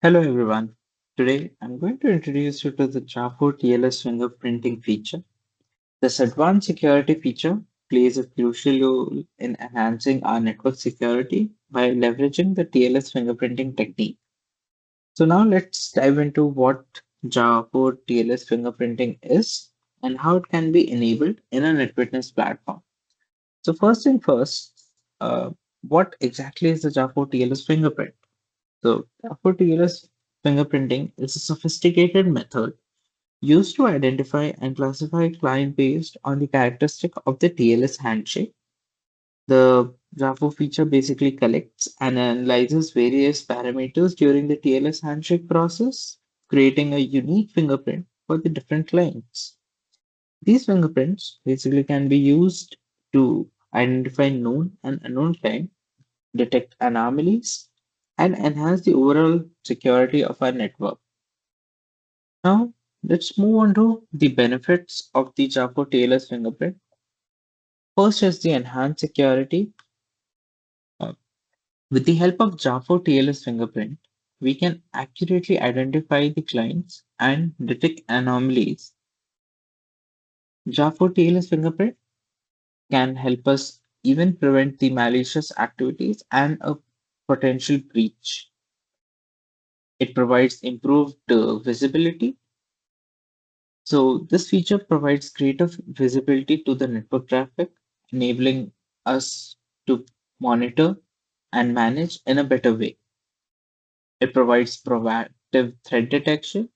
Hello everyone. Today I'm going to introduce you to the JA4 TLS fingerprinting feature. This advanced security feature plays a crucial role in enhancing our network security by leveraging the TLS fingerprinting technique. So now let's dive into what JA4 TLS fingerprinting is and how it can be enabled in a NetWitness platform. So first thing first, what exactly is the JA4 TLS fingerprint? So, for TLS fingerprinting is a sophisticated method used to identify and classify a client based on the characteristic of the TLS handshake. The JAFO feature basically collects and analyzes various parameters during the TLS handshake process, creating a unique fingerprint for the different clients. These fingerprints basically can be used to identify known and unknown clients, detect anomalies, and enhance the overall security of our network. Now, let's move on to the benefits of the Jaco TLS fingerprint. First is the enhanced security. Uh, with the help of JAFO TLS fingerprint, we can accurately identify the clients and detect anomalies. JAFO TLS fingerprint can help us even prevent the malicious activities and a potential breach. It provides improved visibility. So this feature provides greater visibility to the network traffic, enabling us to monitor and manage in a better way. It provides proactive threat detection.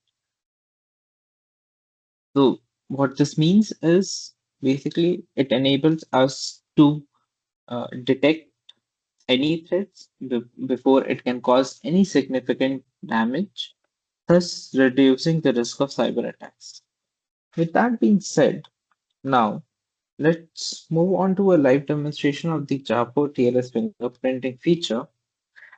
So what this means is basically it enables us to detect any threats before it can cause any significant damage, thus reducing the risk of cyber attacks. With that being said, now let's move on to a live demonstration of the JAPO TLS fingerprinting feature.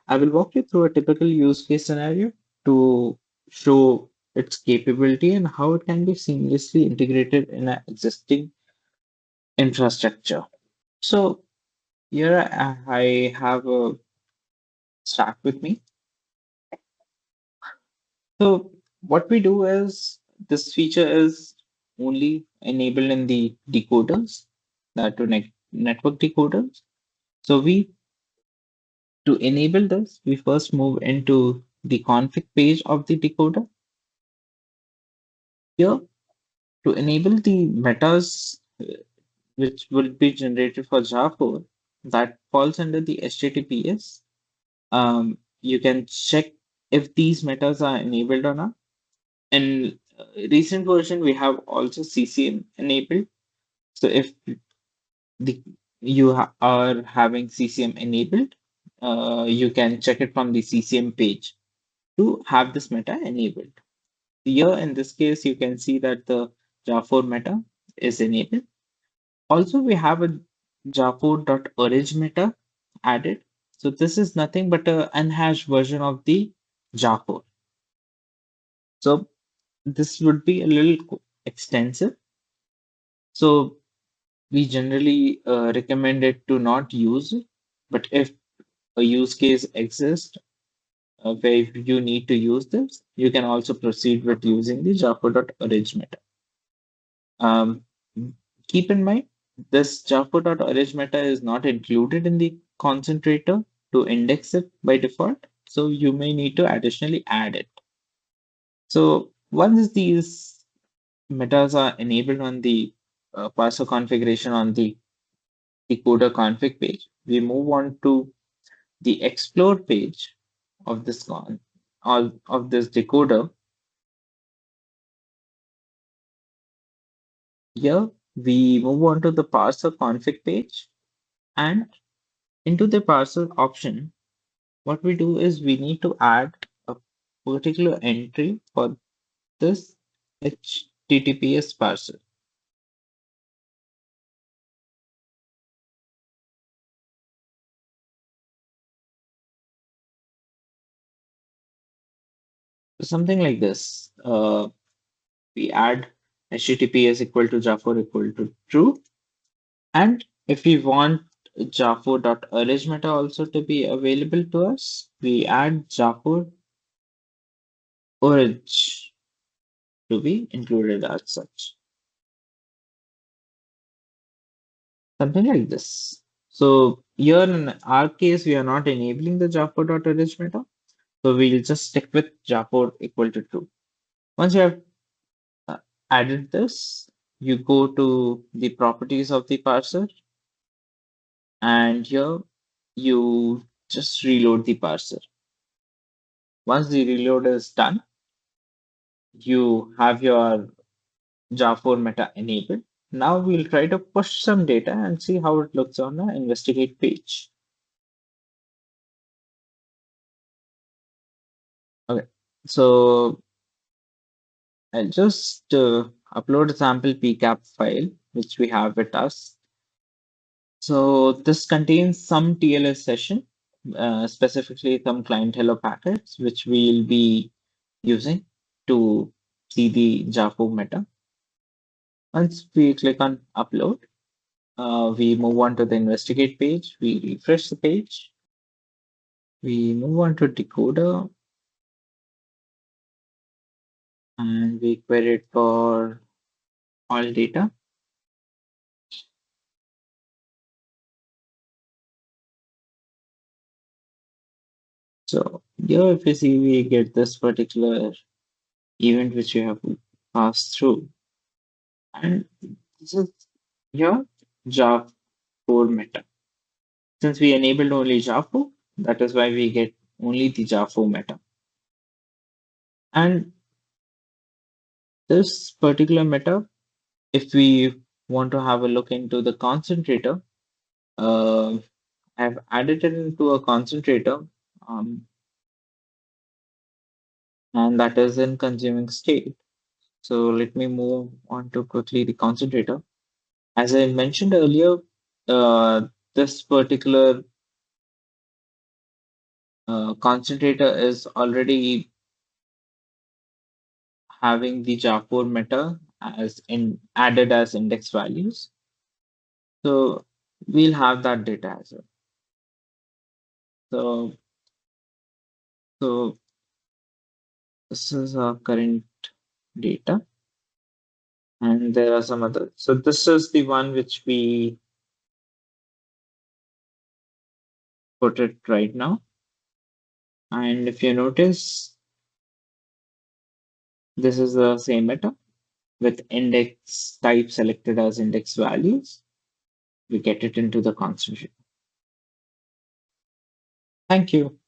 I will walk you through a typical use case scenario to show its capability and how it can be seamlessly integrated in an existing infrastructure. So here I have a stack with me. So what we do is this feature is only enabled in the decoders, that to network decoders. So we To enable this, we first move into the config page of the decoder. Here, to enable the metas which will be generated for JA4, that falls under the HTTPS. You can check if these metas are enabled or not. In recent version, we have also CCM enabled. So if the are having CCM enabled, you can check it from the CCM page to have this meta enabled. Here, in this case, you can see that the JA4 meta is enabled. Also, we have a JA4.orange meta added. So this is nothing but a unhashed version of the JA4. So this would be a little extensive. So we generally recommend it to not use it. But if a use case exists where you need to use this, you can also proceed with using the JA4.orange meta. Um, Keep in mind, this Java.orange meta is not included in the concentrator to index it by default, so you may need to additionally add it. So once these metas are enabled on the parser configuration on the decoder config page, we move on to the explore page of this of this decoder. Here we move on to the parser config page, and into the parser option, what we do is we need to add a particular entry for this HTTPS parser. So something like this. We add HTTPS equal to JA4 equal to true. And if we want JA4.arrange meta also to be available to us, we add JA4 orange to be included as such. Something like this. So here in our case, we are not enabling the JA4.orange meta. So we'll just stick with JA4 equal to true. Once you have uh, added this, you go to the properties of the parser, and here you just reload the parser. Once the reload is done, you have your JA4 meta enabled. Now we'll try to push some data and see how it looks on the investigate page. Okay, so I'll just upload a sample pcap file which we have with us. So this contains some TLS session, specifically some ClientHello packets, which we'll be using to see the JA4 meta. Once we click on upload, we move on to the investigate page. We refresh the page. We move on to decoder and we query it for all data. So here, if you see, we get this particular event which you have passed through. And this is your JA4 meta. Since we enabled only JA4, that is why we get only the JA4 meta. And this particular meta, if we want to have a look into the concentrator, I've added it into a concentrator, um, and that is in consuming state. So let me move on to quickly the concentrator. As I mentioned earlier, this particular concentrator is already having the JA4 meta as in added as index values. So we'll have that data as well. So, so this is our current data, and there are some other. So this is the one which we put it right now. And if you notice, this is the same meta with index type selected as index values. We get it into the concentration. Thank you.